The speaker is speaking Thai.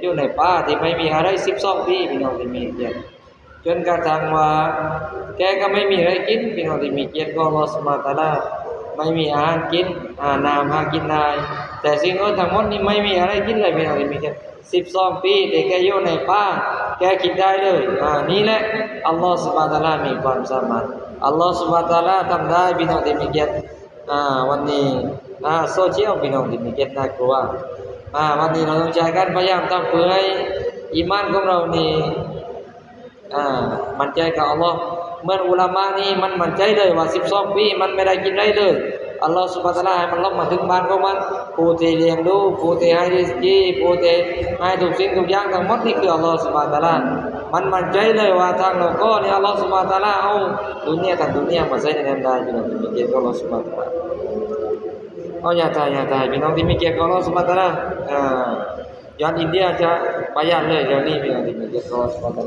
อยู่ในป่าที่ไม่มีอะไร12 ปีพี่น้องที่มีเกียรติจนกระทั่งว่าแกก็ไม่มีอะไรกินพี่น้องที่มีเกียรติของอัลเลาะห์ซุบฮานะฮูวะตะอาลาไม่มีอาหารกินน้ำหากินได้แต่สิ่งอื่นทั้งหมดนี่ไม่มีอะไรกินเลยพี่น้องที่มีเกียรติ12 ปีแต่แกอยู่ในป่าแกกินได้เลยนี่แหละอัลเลาะห์ซุบฮานะฮูวะตะอาลามีความสามารถอัลเลาะห์ซุบฮานะฮูวะตะอาลาทำได้พี่น้องที่มีเกียรติวันนี้โซเชียลพี่น้องที่มีเกียรติน่ากลัววันนี้เราต้องใช้กันพยายามทำเพื่อให้อีมานของเรานี่มั่นใจกับอัลเลาะห์เหมือนอุลามะนี่มันมั่นใจเลยว่า12 ปีมันไม่ได้กินได้เลยอัลเลาะห์ซุบฮานะฮูวะตะอาลาให้มันลงมาถึงบ้านของมันผู้ที่เลี้ยงดูผู้ที่ให้ริสกีผู้ที่ให้ทุกสิ่งทุกอย่างทั้งหมดนี่คืออัลเลาะห์ซุบฮานะฮูวะตะอาลามันมั่นใจเลยว่าทางโลกก็นี่อัลเลาะห์ซุบฮานะฮูวะตะอาลาเอาดุนยาทั้งดุนยามาใส่ในนั้นได้พี่น้องที่มีเกียรติของอัลเลาะห์ซุบฮานะฮูวะตะอาลาnyataพี่น้องที่มีเกียรติของอัลเลาะห์ซุบฮานะฮูวะตะอาลาย้อนอินเดียจะประหยัดเลยเดี๋ยวนี้พี่น้องที่มีเกียรติของอัลเลาะห์ซุบฮานะฮูวะตะอาลา